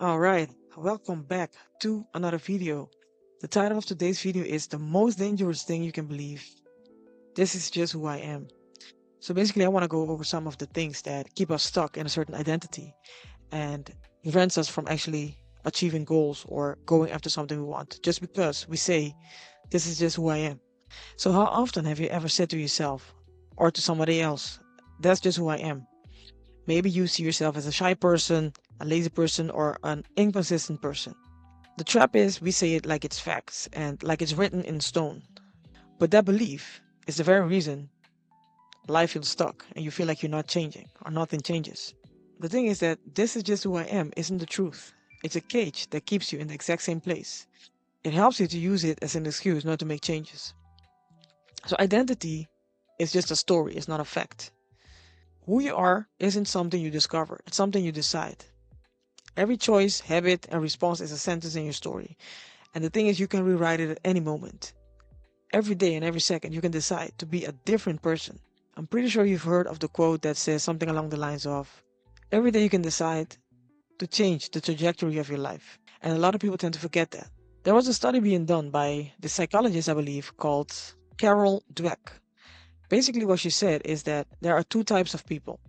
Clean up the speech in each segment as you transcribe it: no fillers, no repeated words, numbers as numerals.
All right, welcome back to another video. The title of today's video is The Most Dangerous Thing You Can Believe. This is just who I am. So basically, I want to go over some of the things that keep us stuck in a certain identity and prevents us from actually achieving goals or going after something we want just because we say, this is just who I am. So, how often have you ever said to yourself or to somebody else, that's just who I am? Maybe you see yourself as a shy person, a lazy person, or an inconsistent person. The trap is we say it like it's facts and like it's written in stone. But that belief is the very reason life feels stuck and you feel like you're not changing or nothing changes. The thing is that this is just who I am isn't the truth. It's a cage that keeps you in the exact same place. It helps you to use it as an excuse not to make changes. So identity is just a story, it's not a fact. Who you are isn't something you discover, it's something you decide. Every choice, habit, and response is a sentence in your story. And the thing is, you can rewrite it at any moment. Every day and every second, you can decide to be a different person. I'm pretty sure you've heard of the quote that says something along the lines of, every day you can decide to change the trajectory of your life. And a lot of people tend to forget that. There was a study being done by the psychologist, I believe, called Carol Dweck. Basically, what she said is that there are two types of people: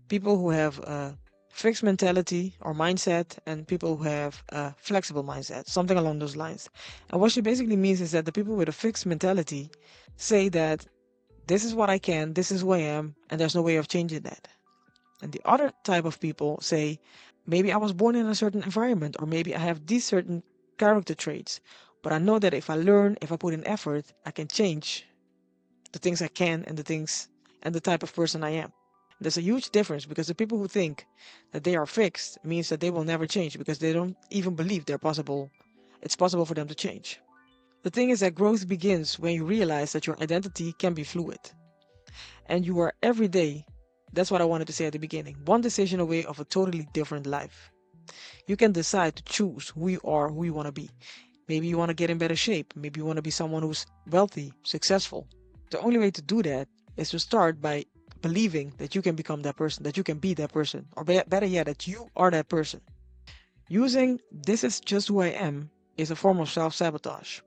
people who have a fixed mentality or mindset, and people who have a flexible mindset, something along those lines. And what she basically means is that the people with a fixed mentality say that this is what I can, this is who I am, and there's no way of changing that. And the other type of people say, maybe I was born in a certain environment, or maybe I have these certain character traits, but I know that if I learn, if I put in effort, I can change the things I can and the things and the type of person I am. There's a huge difference because the people who think that they are fixed means that they will never change because they don't even believe it's possible for them to change. The thing is that growth begins when you realize that your identity can be fluid. And you are every day, that's what I wanted to say at the beginning, one decision away of a totally different life. You can decide to choose who you are, who you want to be. Maybe you want to get in better shape. Maybe you want to be someone who's wealthy, successful. The only way to do that is to start by believing that you can become that person, that you can be that person, or better yet, that you are that person. Using this is just who I am is a form of self sabotage.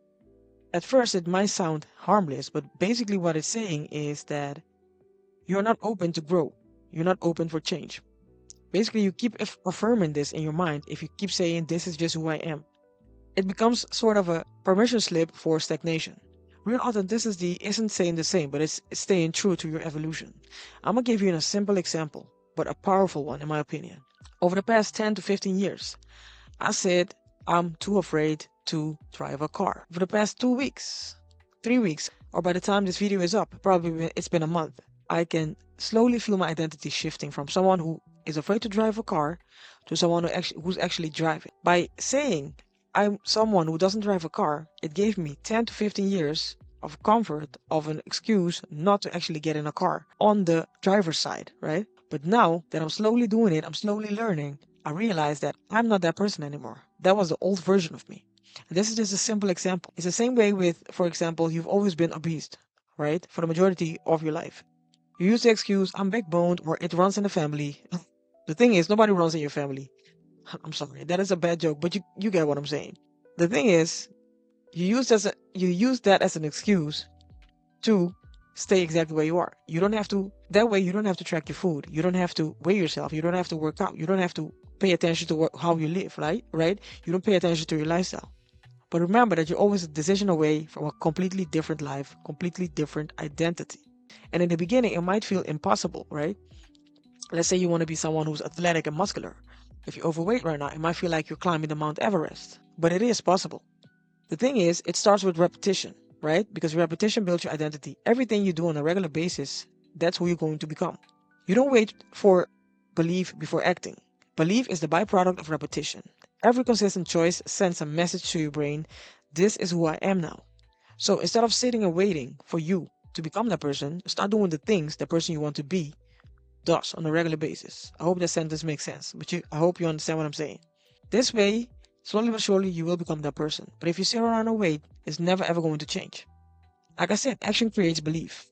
At first, it might sound harmless, but basically, what it's saying is that you're not open to grow, you're not open for change. Basically, you keep affirming this in your mind if you keep saying, this is just who I am. It becomes sort of a permission slip for stagnation. Real authenticity isn't saying the same, but it's staying true to your evolution. I'm gonna give you a simple example, but a powerful one in my opinion. Over the past 10 to 15 years, I said I'm too afraid to drive a car. For the past 2 weeks, 3 weeks, or by the time this video is up, probably it's been a month, I can slowly feel my identity shifting from someone who is afraid to drive a car to someone who's actually driving. By saying I'm someone who doesn't drive a car, it gave me 10 to 15 years of comfort, of an excuse not to actually get in a car on the driver's side, right? But now that I'm slowly doing it, I'm slowly learning, I realize that I'm not that person anymore. That was the old version of me. And this is just a simple example. It's the same way with, for example, you've always been obese, right? For the majority of your life. You use the excuse, I'm backboned, or it runs in the family. The thing is, nobody runs in your family. I'm sorry, that is a bad joke, but you get what I'm saying. The thing is, you use that as an excuse to stay exactly where you are. You don't have to that way you don't have to track your food. You don't have to weigh yourself. You don't have to work out. You don't have to pay attention to how you live, right? Right? You don't pay attention to your lifestyle. But remember that you're always a decision away from a completely different life, completely different identity. And in the beginning, it might feel impossible, right? Let's say you want to be someone who's athletic and muscular. If you're overweight right now, it might feel like you're climbing the Mount Everest, but it is possible. The thing is, it starts with repetition, right? Because repetition builds your identity. Everything you do on a regular basis, that's who you're going to become. You don't wait for belief before acting. Belief is the byproduct of repetition. Every consistent choice sends a message to your brain, this is who I am now. So instead of sitting and waiting for you to become that person, start doing the things the person you want to be does on a regular basis. I hope that sentence makes sense, but I hope you understand what I'm saying. This way, slowly but surely, you will become that person. But if you sit around and wait, it's never ever going to change. Like I said, action creates belief.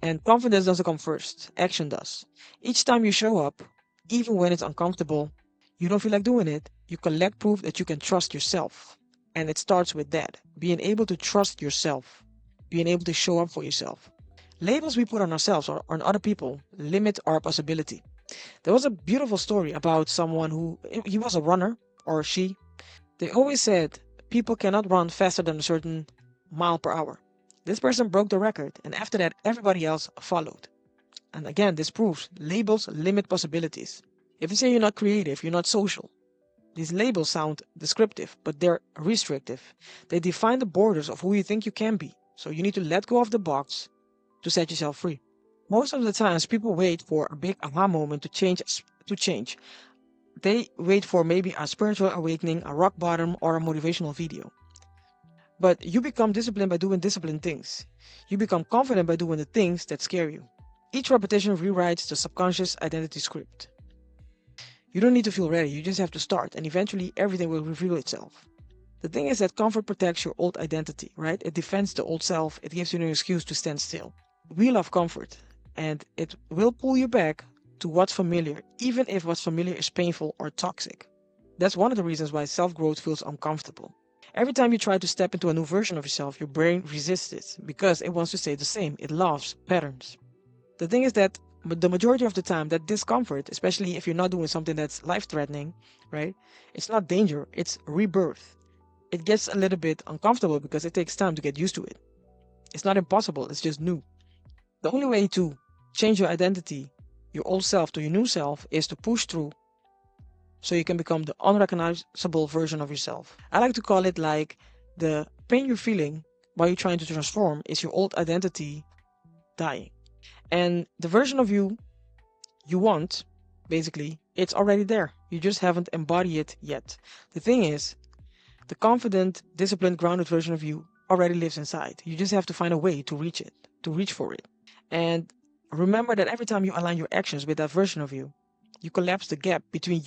And confidence doesn't come first, action does. Each time you show up, even when it's uncomfortable, you don't feel like doing it, You collect proof that you can trust yourself. And it starts with that, being able to trust yourself, being able to show up for yourself. Labels we put on ourselves or on other people limit our possibility. There was a beautiful story about someone who he was a runner or she. They always said people cannot run faster than a certain mile per hour. This person broke the record, and after that, everybody else followed. And again, this proves labels limit possibilities. If you say you're not creative, you're not social, these labels sound descriptive, but they're restrictive. They define the borders of who you think you can be. So you need to let go of the box to set yourself free. Most of the times, people wait for a big aha moment to change. They wait for maybe a spiritual awakening, a rock bottom, or a motivational video. But you become disciplined by doing disciplined things. You become confident by doing the things that scare you. Each repetition rewrites the subconscious identity script. You don't need to feel ready, you just have to start, and eventually everything will reveal itself. The thing is that comfort protects your old identity, right? It defends the old self, it gives you an excuse to stand still. We love comfort, and it will pull you back to what's familiar, even if what's familiar is painful or toxic. That's one of the reasons why self-growth feels uncomfortable. Every time you try to step into a new version of yourself, your brain resists it because it wants to stay the same. It loves patterns. The thing is that the majority of the time, that discomfort, especially if you're not doing something that's life-threatening, right? It's not danger, it's rebirth. It gets a little bit uncomfortable because it takes time to get used to it. It's not impossible, it's just new. The only way to change your identity, your old self to your new self, is to push through so you can become the unrecognizable version of yourself. I like to call it like the pain you're feeling while you're trying to transform is your old identity dying. And the version of you want, basically, it's already there. You just haven't embodied it yet. The thing is, the confident, disciplined, grounded version of you already lives inside. You just have to find a way to reach it, to reach for it. And remember that every time you align your actions with that version of you, you collapse the gap between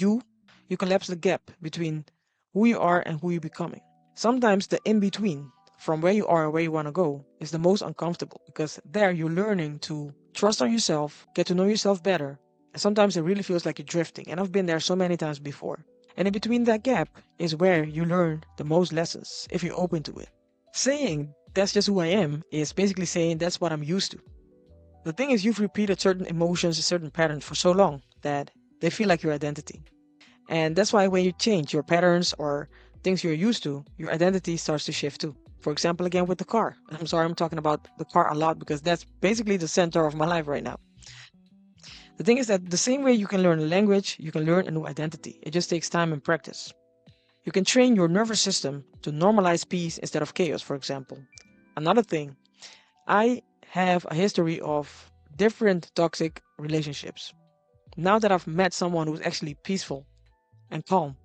who you are and who you're becoming. Sometimes the in-between, from where you are and where you want to go, is the most uncomfortable because there you're learning to trust on yourself, get to know yourself better, and sometimes it really feels like you're drifting. And I've been there so many times before. And in between that gap is where you learn the most lessons if you're open to it. Saying that's just who I am is basically saying that's what I'm used to. The thing is, you've repeated certain emotions, certain patterns for so long that they feel like your identity. And that's why when you change your patterns or things you're used to, your identity starts to shift too. For example, again with the car. I'm sorry, I'm talking about the car a lot because that's basically the center of my life right now. The thing is that the same way you can learn a language, you can learn a new identity. It just takes time and practice. You can train your nervous system to normalize peace instead of chaos, for example. Another thing, I have a history of different toxic relationships. Now that I've met someone who's actually peaceful and calm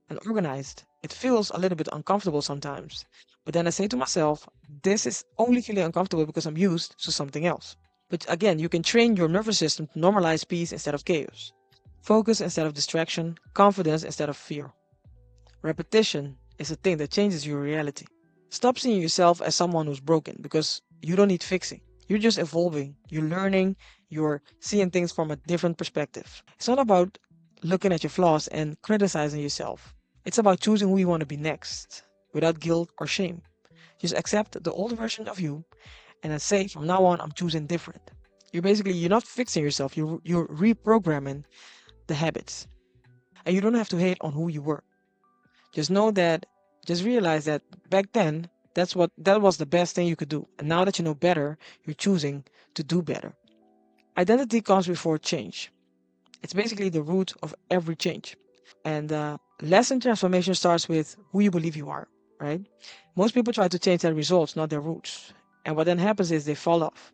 and organized, it feels a little bit uncomfortable sometimes. But then I say to myself, this is only feeling uncomfortable because I'm used to something else. But again, you can train your nervous system to normalize peace instead of chaos, focus instead of distraction, confidence instead of fear. Repetition is a thing that changes your reality. Stop seeing yourself as someone who's broken because you don't need fixing. You're just evolving, you're learning, you're seeing things from a different perspective. It's not about looking at your flaws and criticizing yourself. It's about choosing who you want to be next without guilt or shame. Just accept the old version of you and then say, from now on, I'm choosing different. You're not fixing yourself, you're reprogramming the habits. And you don't have to hate on who you were. Just realize that back then, that was the best thing you could do. And now that you know better, you're choosing to do better. Identity comes before change. It's basically the root of every change. And lasting transformation starts with who you believe you are, right? Most people try to change their results, not their roots. And what then happens is they fall off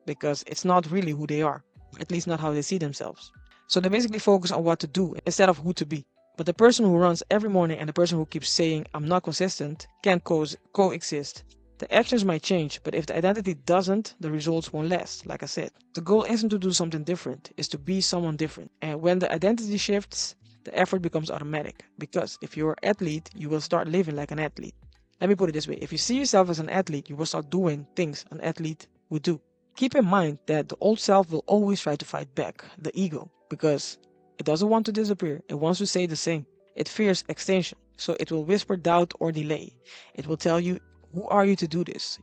because it's not really who they are, at least not how they see themselves. So they basically focus on what to do instead of who to be. But the person who runs every morning and the person who keeps saying, I'm not consistent, can't coexist. The actions might change, but if the identity doesn't, the results won't last, like I said. The goal isn't to do something different, it's to be someone different. And when the identity shifts, the effort becomes automatic. Because if you're an athlete, you will start living like an athlete. Let me put it this way. If you see yourself as an athlete, you will start doing things an athlete would do. Keep in mind that the old self will always try to fight back, the ego, because it doesn't want to disappear. It wants to stay the same. It fears extinction, so it will whisper doubt or delay. It will tell you, who are you to do this?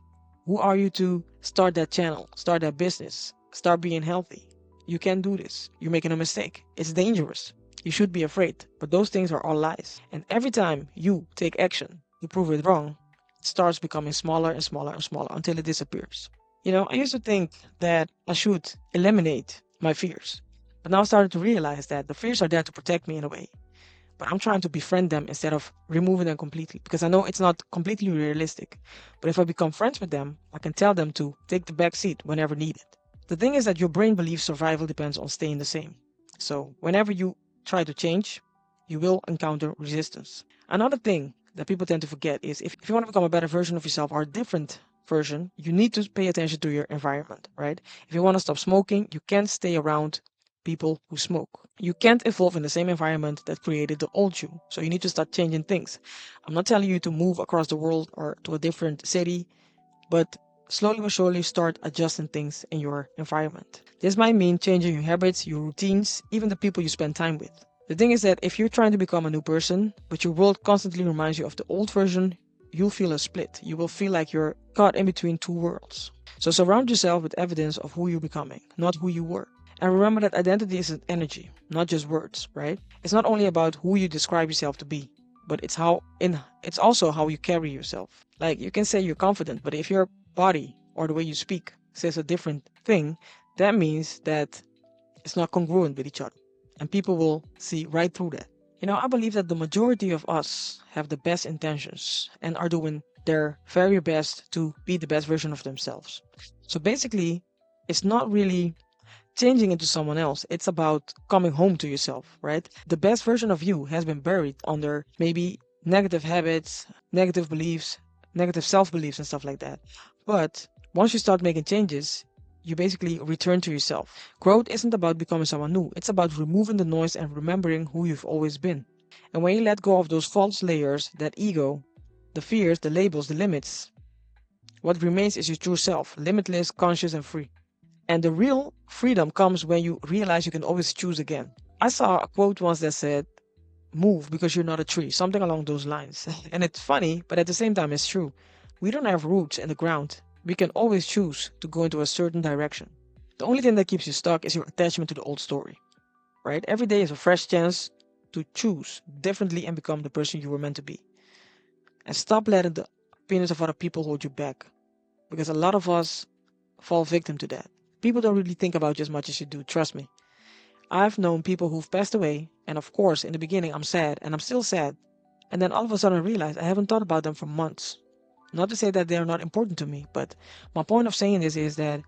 Who are you to start that channel, start that business, start being healthy? You can't do this. You're making a mistake. It's dangerous. You should be afraid. But those things are all lies. And every time you take action to prove it wrong, it starts becoming smaller and smaller and smaller until it disappears. I used to think that I should eliminate my fears. But now I started to realize that the fears are there to protect me in a way. But I'm trying to befriend them instead of removing them completely because I know it's not completely realistic. But if I become friends with them, I can tell them to take the back seat whenever needed. The thing is that your brain believes survival depends on staying the same. So whenever you try to change, you will encounter resistance. Another thing that people tend to forget is if you want to become a better version of yourself or a different version, you need to pay attention to your environment, right? If you want to stop smoking, you can't stay around people who smoke. You can't evolve in the same environment that created the old you. So you need to start changing things. I'm not telling you to move across the world or to a different city, but slowly but surely start adjusting things in your environment. This might mean changing your habits, your routines, even the people you spend time with. The thing is that if you're trying to become a new person, but your world constantly reminds you of the old version, you'll feel a split. You will feel like you're caught in between two worlds. So surround yourself with evidence of who you're becoming, not who you were. And remember that identity is an energy, not just words, right? It's not only about who you describe yourself to be, but it's also how you carry yourself. Like you can say you're confident, but if your body or the way you speak says a different thing, that means that it's not congruent with each other. And people will see right through that. I believe that the majority of us have the best intentions and are doing their very best to be the best version of themselves. So basically, it's not really changing into someone else. It's about coming home to yourself, right? The best version of you has been buried under maybe negative habits, negative beliefs, negative self beliefs, and stuff like that. But once you start making changes, you basically return to yourself. Growth isn't about becoming someone new, it's about removing the noise and remembering who you've always been. And when you let go of those false layers, that ego, the fears, the labels, the limits, what remains is your true self, limitless, conscious, and free. And the real freedom comes when you realize you can always choose again. I saw a quote once that said, move because you're not a tree, something along those lines. And it's funny, but at the same time, it's true. We don't have roots in the ground. We can always choose to go into a certain direction. The only thing that keeps you stuck is your attachment to the old story, right? Every day is a fresh chance to choose differently and become the person you were meant to be. And stop letting the opinions of other people hold you back, because a lot of us fall victim to that. People don't really think about you as much as you do, trust me. I've known people who've passed away, and of course, in the beginning, I'm sad, and I'm still sad. And then all of a sudden, I realize I haven't thought about them for months. Not to say that they are not important to me, but my point of saying this is that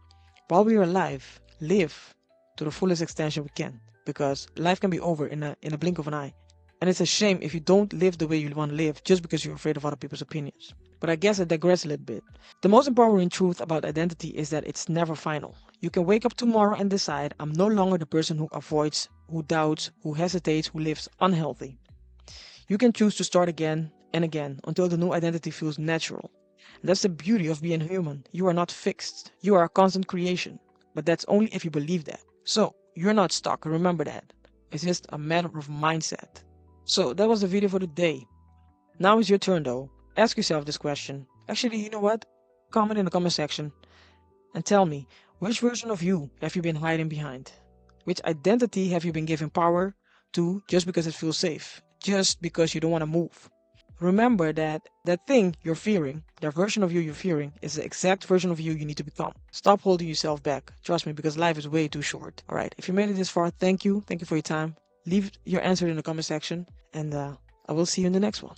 while we are alive, live to the fullest extension we can, because life can be over in a blink of an eye. And it's a shame if you don't live the way you want to live just because you're afraid of other people's opinions. But I guess I digress a little bit. The most empowering truth about identity is that it's never final. You can wake up tomorrow and decide, I'm no longer the person who avoids, who doubts, who hesitates, who lives unhealthy. You can choose to start again and again until the new identity feels natural. And that's the beauty of being human. You are not fixed. You are a constant creation. But that's only if you believe that. So, you're not stuck. Remember that. It's just a matter of mindset. So, that was the video for today. Now it's your turn though. Ask yourself this question. Actually, you know what? Comment in the comment section and tell me, which version of you have you been hiding behind? Which identity have you been giving power to just because it feels safe? Just because you don't want to move? Remember that that thing you're fearing, that version of you you're fearing, is the exact version of you you need to become. Stop holding yourself back. Trust me, because life is way too short. Alright, if you made it this far, thank you. Thank you for your time. Leave your answer in the comment section, and I will see you in the next one.